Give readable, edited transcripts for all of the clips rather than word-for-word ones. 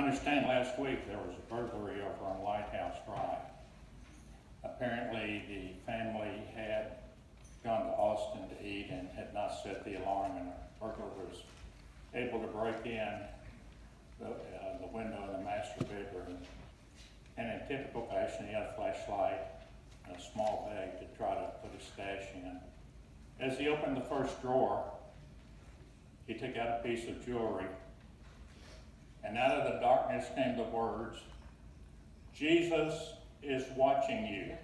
understand last week there was a burglary over on Lighthouse Drive. Apparently the family had gone to Austin to eat and had not set the alarm, and a burglar was able to break in the window in the master bedroom. And in typical fashion, he had a flashlight and a small bag to try to put his stash in. As he opened the first drawer, he took out a piece of jewelry, and out of the darkness came the words, "Jesus is watching you."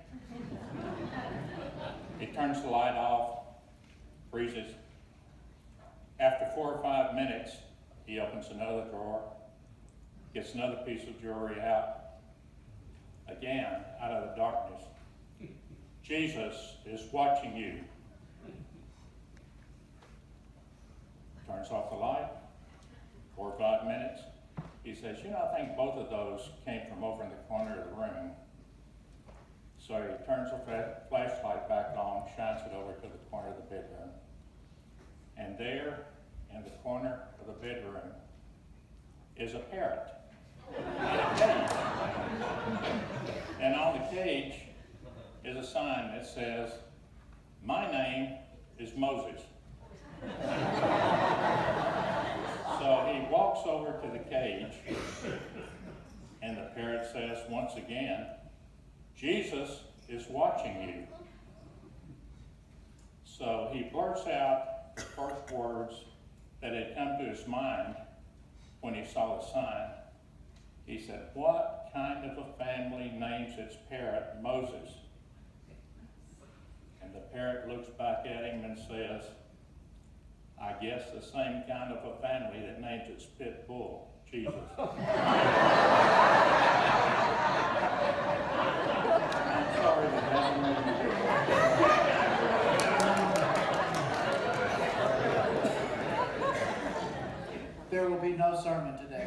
He turns the light off, freezes. After 4 or 5 minutes, he opens another drawer, gets another piece of jewelry out. Again, out of the darkness, "Jesus is watching you." Turns off the light, 4 or 5 minutes. He says, I think both of those came from over in the corner of the room. So he turns the flashlight back on, shines it over to the corner of the bedroom. And there, in the corner of the bedroom, is a parrot in a cage. And on the cage is a sign that says, "My name is Moses." So he walks over to the cage, and the parrot says once again, "Jesus is watching you." So he blurts out the first words that had come to his mind when he saw the sign. He said, "What kind of a family names its parrot Moses?" And the parrot looks back at him and says, "I guess the same kind of a family that names its pit bull Jesus." I'm sorry that hasn't made me do it. There will be no sermon today.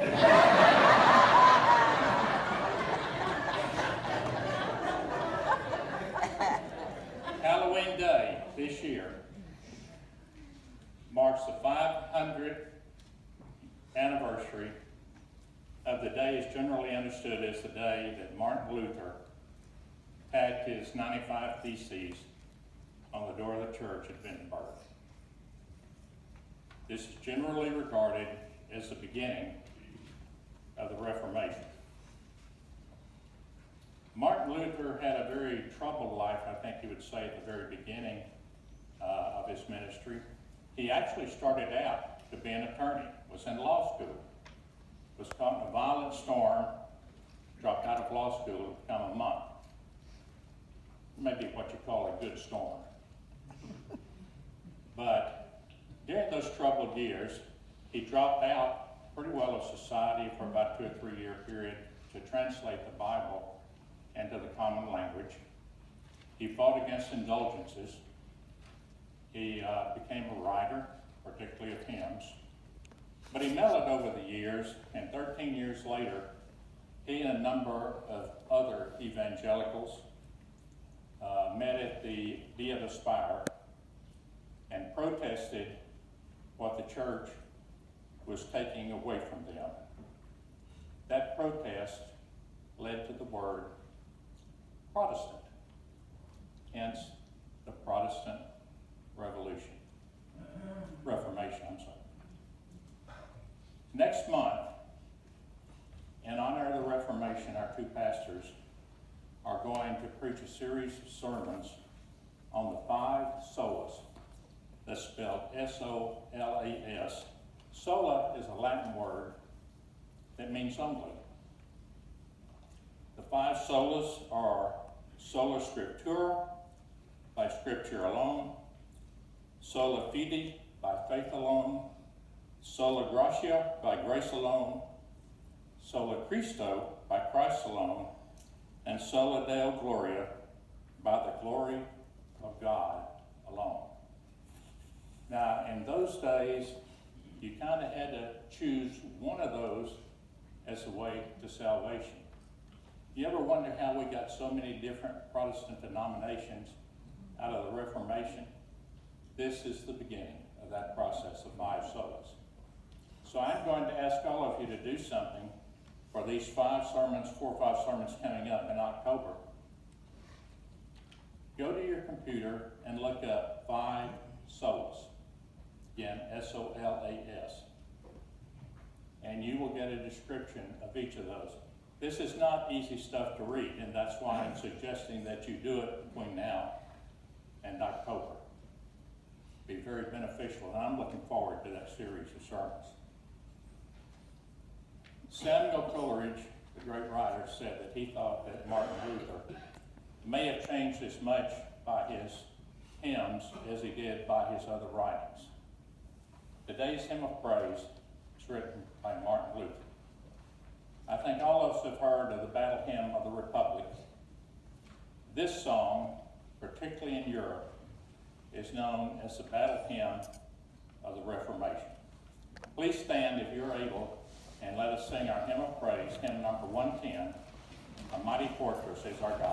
Halloween Day this year marks the 500th anniversary of the day is generally understood as the day that Martin Luther tagged his 95 Theses on the door of the church at Wittenberg. This is generally regarded as the beginning of the Reformation. Martin Luther had a very troubled life, I think you would say, at the very beginning of his ministry. He actually started out to be an attorney, was in law school, was caught in a violent storm, dropped out of law school to become a monk. Maybe what you call a good storm. But during those troubled years, he dropped out pretty well of society for about 2 or 3 year period to translate the Bible into the common language. He fought against indulgences. He became a writer, particularly of hymns. But he mellowed over the years, and 13 years later, he and a number of other evangelicals met at the Via de Spire and protested what the church was taking away from them. That protest led to the word Protestant, hence the Protestant Reformation, I'm sorry. Next month, in honor of the Reformation, our 2 pastors are going to preach a series of sermons on the 5 solas. That's spelled S-O-L-A-S. Sola is a Latin word that means only. The 5 solas are sola scriptura, by scripture alone; sola fide, by faith alone; sola gratia, by grace alone; sola Christo, by Christ alone; and sola Deo Gloria, by the glory of God alone. Now, in those days, you kind of had to choose one of those as the way to salvation. You ever wonder how we got so many different Protestant denominations out of the Reformation? This is the beginning of that process of 5 solas. So I'm going to ask all of you to do something for these 5 sermons, 4 or 5 sermons coming up in October, go to your computer and look up 5 solas. Again, S-O-L-A-S. And you will get a description of each of those. This is not easy stuff to read, and that's why I'm suggesting that you do it between now and October. Be very beneficial, and I'm looking forward to that series of sermons. Samuel Coleridge, the great writer, said that he thought that Martin Luther may have changed as much by his hymns as he did by his other writings. Today's hymn of praise is written by Martin Luther. I think all of us have heard of the Battle Hymn of the Republic. This song, particularly in Europe, is known as the Battle Hymn of the Reformation. Please stand if you're able and let us sing our hymn of praise, hymn number 110, A Mighty Fortress is Our God.